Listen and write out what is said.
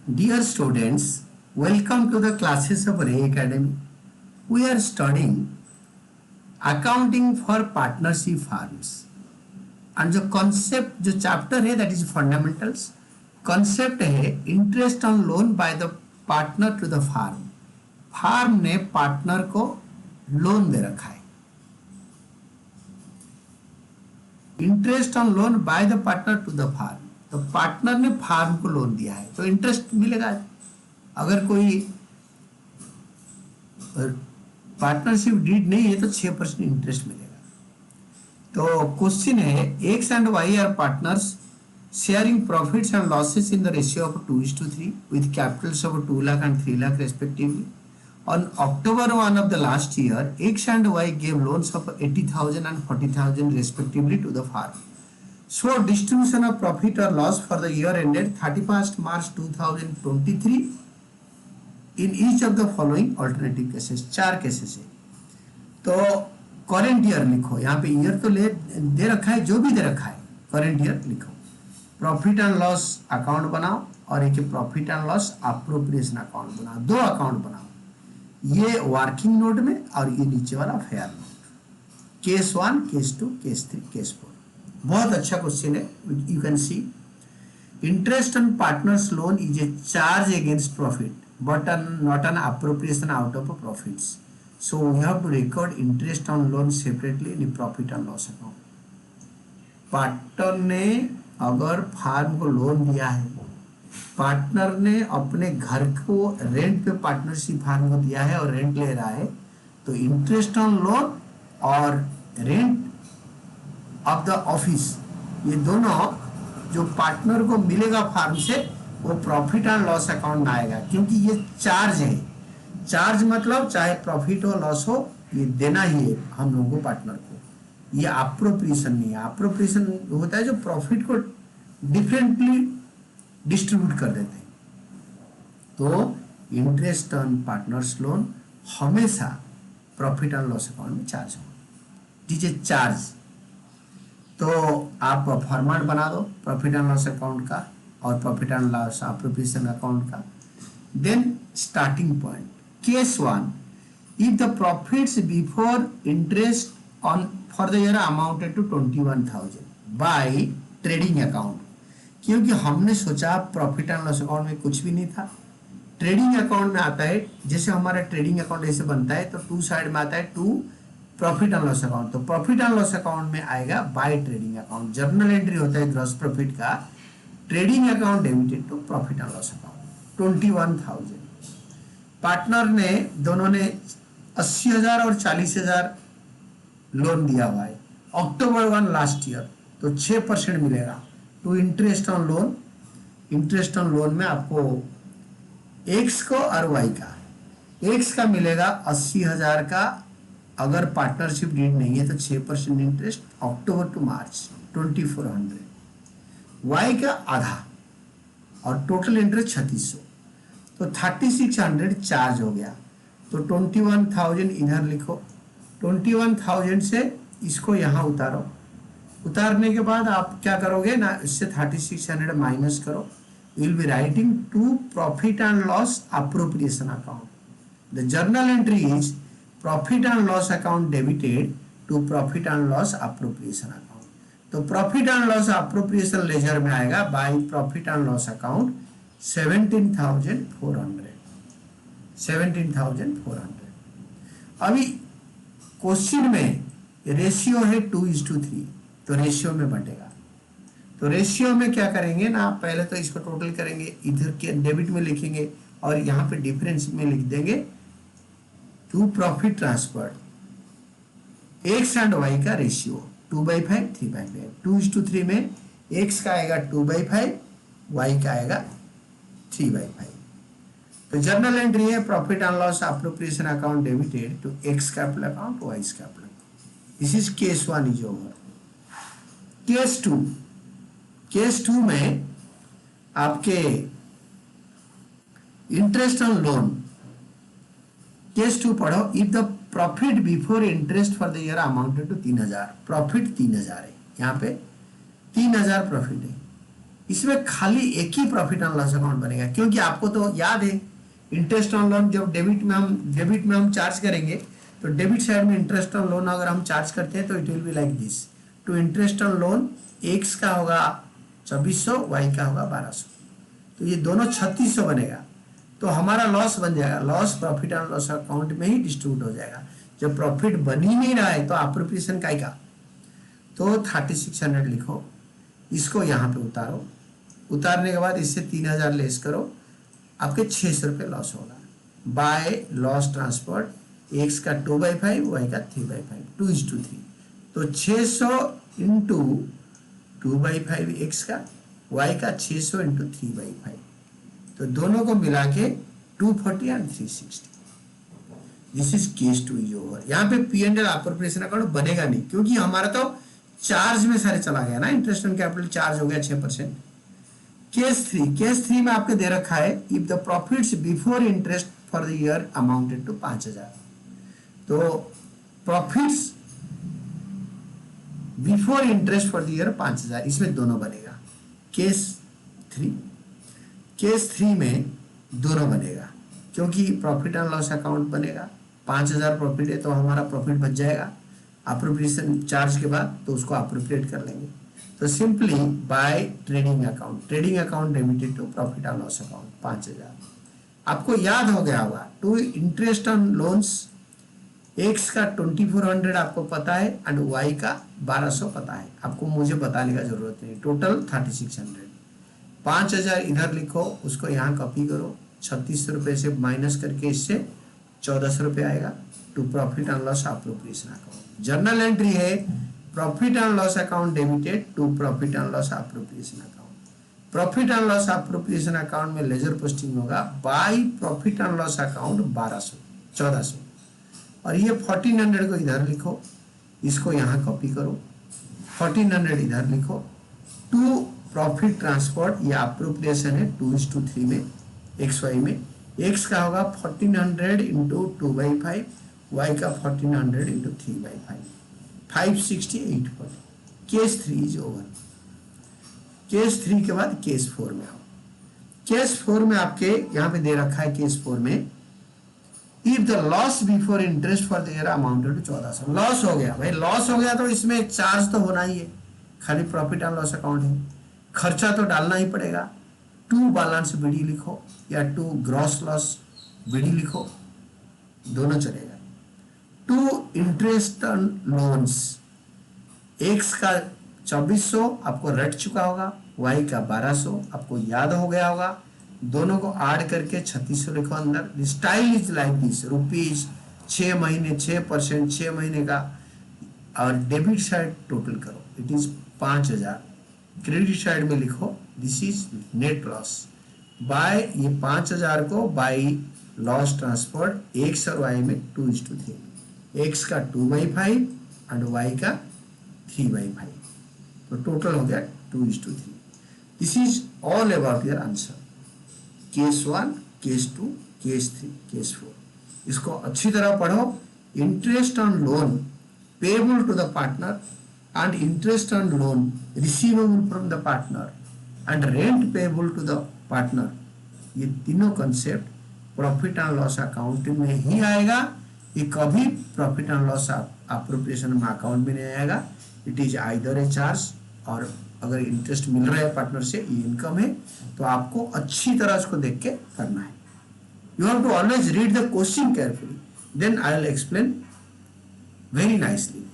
Dear students, welcome to the classes of Ray Academy. We are studying accounting for partnership firms. And जो concept जो chapter है that is fundamentals. Concept है interest on loan by the partner to the firm. Firm ने partner को loan दे रखा है. Interest on loan by the partner to the firm, तो पार्टनर ने फार्म को लोन दिया है तो इंटरेस्ट मिलेगा. अगर कोई पार्टनरशिप डीड नहीं है तो 6% इंटरेस्ट मिलेगा. तो क्वेश्चन है X and Y are partners sharing profits and losses in the ratio of 2:3 with capitals of 2 lakh and 3 lakh respectively. On October 1 of the last year, X and Y gave loans of 80,000 and 40,000 respectively to the farm. So distribution of profit or loss for the year ended 31st March 2023 in each of the following alternative cases. 4 cases है. तो current year लिखो, यहाँ पे year तो दे रखा है, जो भी दे रखा है करंट ईयर लिखो. प्रॉफिट एंड लॉस अकाउंट बनाओ और एक profit and loss appropriation account बनाओ. 2 अकाउंट बनाओ, ये वर्किंग नोट में और ये नीचे वाला fair note. Case 1, case 2, case 3, case 4. बहुत अच्छा क्वेश्चन है. You can see interest on partners loan is a charge against profit but not an appropriation out of profits. So we have to record interest on loan separately in profit and loss account. Partner ने अगर farm को loan दिया है, partner ने अपने घर को rent पे पार्टनरशिप फार्म को दिया है और रेंट ले रहा है, तो इंटरेस्ट ऑन लोन और रेंट ऑफ द ऑफिस, ये दोनों जो पार्टनर को मिलेगा फार्म से वो प्रॉफिट एंड लॉस अकाउंट में आएगा, क्योंकि ये चार्ज है. चार्ज मतलब चाहे प्रॉफिट हो लॉस हो ये देना ही है हम लोगों को पार्टनर को. ये अप्रोप्रिएशन नहीं है. अप्रोप्रिएशन होता है जो प्रॉफिट को डिफरेंटली डिस्ट्रीब्यूट कर देते हैं. तो इंटरेस्ट ऑन पार्टनर्स लोन हमेशा प्रॉफिट एंड लॉस अकाउंट में चार्ज हो. दीजिए चार्ज, तो आप फॉर्मेट बना दो प्रॉफिट एंड लॉस अकाउंट का और profit and loss appropriation account का. Then starting point case 1, if the profits before interest on for the year amounted to 21,000 by trading account. क्योंकि हमने सोचा प्रॉफिट एंड लॉस अकाउंट में कुछ भी नहीं था, ट्रेडिंग अकाउंट में आता है. जैसे हमारा ट्रेडिंग अकाउंट ऐसे बनता है तो 2 साइड में आता है 2 प्रॉफिट एंड लॉस अकाउंट. तो प्रॉफिट एंड लॉस अकाउंट में आएगा by trading account. Journal entry होता है ग्रॉस प्रॉफिट का, trading account debited to profit and loss account. 21,000 partner ने, दोनों ने 80,000 और 40,000 लोन दिया हुआ है अक्टूबर 1 लास्ट ईयर, तो 6% मिलेगा to interest on loan. Interest on loan में आपको एक्स को और वाई का, एक्स का मिलेगा 80,000 का. अगर पार्टनरशिप डीड नहीं है तो 6% interest October to March 2400. Y का आधा और टोटल इंटरेस्ट 3600, तो 3600 चार्ज हो गया. तो 21,000 इधर लिखो. 21,000 से इसको यहाँ उतारो. उतारने के बाद आप क्या करोगे ना, इससे 3600 माइनस करो. Will be writing to profit and loss appropriation account. The journal entry is profit and loss account debited to profit and loss appropriation account. तो profit and loss appropriation ledger में आएगा by profit and loss account 17,400. 17,400. अभी question में ratio है 2:3, तो ratio में बटेगा. तो ratio में क्या करेंगे ना, पहले तो इसको टोटल करेंगे, इधर के डेबिट में लिखेंगे और यहाँ पे डिफरेंस में लिख देंगे to profit transfer. X and Y का रेशियो 2/5, 3/5. 2:3 में एक्स का आएगा 2/5, वाई का आएगा 3/5. तो जर्नल एंट्री है profit and loss appropriation account debited to X capital account, Y capital. This is case 1 is over. Case 2, case 2 में आपके इंटरेस्ट ऑन लोन. केस 2 पढ़ो. If the profit before interest for the year amounted to 3,000, profit 3,000 है, यहाँ पे 3,000 profit है. इसमें खाली एक ही प्रॉफिट एंड लॉस अकाउंट बनेगा, क्योंकि आपको तो याद है इंटरेस्ट ऑन लोन जब डेबिट में हम चार्ज करेंगे तो डेबिट साइड में इंटरेस्ट ऑन लोन अगर हम चार्ज करते हैं तो it will be like this. To interest on loan X का होगा 2400, वाई का होगा 1200, तो ये दोनों 3600 बनेगा। तो हमारा लॉस बन जाएगा, loss profit and loss account में ही डिस्ट्रीब्यूट हो जाएगा। जब प्रॉफिट बन ही नहीं रहा है तो अप्रोप्रिएशन का तो 3600 लिखो, इसको यहाँ पे उतारो, उतारने के बाद इससे 3000 लेस करो, आपके 600 रुपये लॉस होगा बाय लॉस ट्रांसफर। एक्स का 2/5, वाई का 3/5, 2:3। तो 600 इंटू 2/5 एक्स का, वाई का 600 इंटू 3/5, तो दोनों को मिला के 240 and 360। This is case 2 is over. यहाँ पे P and L appropriation account बनेगा नहीं, क्योंकि हमारा तो चार्ज में सारे चला गया ना, इंटरेस्ट ऑन कैपिटल चार्ज हो गया 6%। केस 3 में आपके दे रखा है if the profits before interest for the year amounted to 5000। तो profits before interest for the year 5000, इसमें दोनों बनेगा। केस 3 में दोनों बनेगा, क्योंकि प्रॉफिट एंड लॉस अकाउंट बनेगा। 5000 प्रॉफिट है तो हमारा प्रॉफिट बच जाएगा अप्रोप्रिएशन चार्ज के बाद, तो उसको अप्रोप्रिएट कर लेंगे। तो simply by trading account debited to profit and loss account 5000। आपको याद हो गया होगा to interest on loans X का 2400 आपको पता है एंड वाई का 1200 पता है, आपको मुझे बताने का जरूरत नहीं। टोटल 3600। 5000 इधर लिखो, उसको यहाँ कॉपी करो, 3600 रुपये से माइनस करके इससे 1400 रुपये आएगा to profit and loss appropriation account. Journal entry है profit and loss account debited to profit and loss appropriation account. Profit and loss appropriation account में लेजर पोस्टिंग होगा by profit and loss account 1400, और ये 1400 को इधर लिखो, इसको यहाँ कॉपी करो, 1400 इधर लिखो। टू प्रॉफिट ट्रांसफर या अप्रोप्रिएशन है 2:3 में एक्स वाई में। एक्स का होगा 1400 इंटू 2/5, वाई का 1400 into 3/5, 560, 840। Case 3 is over. Case 3 के बाद केस 4 में आओ। केस 4 में आपके यहाँ पे दे रखा है, केस 4 में if the loss before interest for the year amounted to 1400। Loss हो गया भाई, लॉस हो गया तो इसमें एक चार्ज तो होना ही है, खाली प्रॉफिट एंड लॉस अकाउंट है, खर्चा तो डालना ही पड़ेगा। टू बैलेंस बीडी लिखो या टू ग्रॉस लॉस बीडी लिखो, दोनों चलेगा। To interest on loans X का 2400 आपको रट चुका होगा, वाई का 1200 आपको याद हो गया होगा, दोनों को ऐड करके 3600 लिखो अंदर। Style is like this, rupees 6 महीने 6%, 6 महीने का, और डेबिट साइड टोटल करो, इट इज 5000। क्रेडिट साइड में लिखो this is net loss by, ये 5000 को बाय लॉस ट्रांसफर एक्स और वाई में 2:3, एक्स का 2/5 एंड वाई का 3/5, तो टोटल हो गया 2:3। This is all about your answer. Case 1, case 2, case 3, case 4। इसको अच्छी तरह पढ़ो। Interest on loan payable to the partner and interest on loan receivable from the partner and rent payable to the partner, ये तीनों concept profit and loss account में ही आएगा। ये कभी प्रॉफिट एंड लॉस अप्रोप्रिएशन में अकाउंट में नहीं आएगा। It is either A charge, और अगर इंटरेस्ट मिल रहा है पार्टनर से, ये इनकम है, तो आपको अच्छी तरह इसको देख के करना है। You have to always read the question carefully, then I will explain very nicely.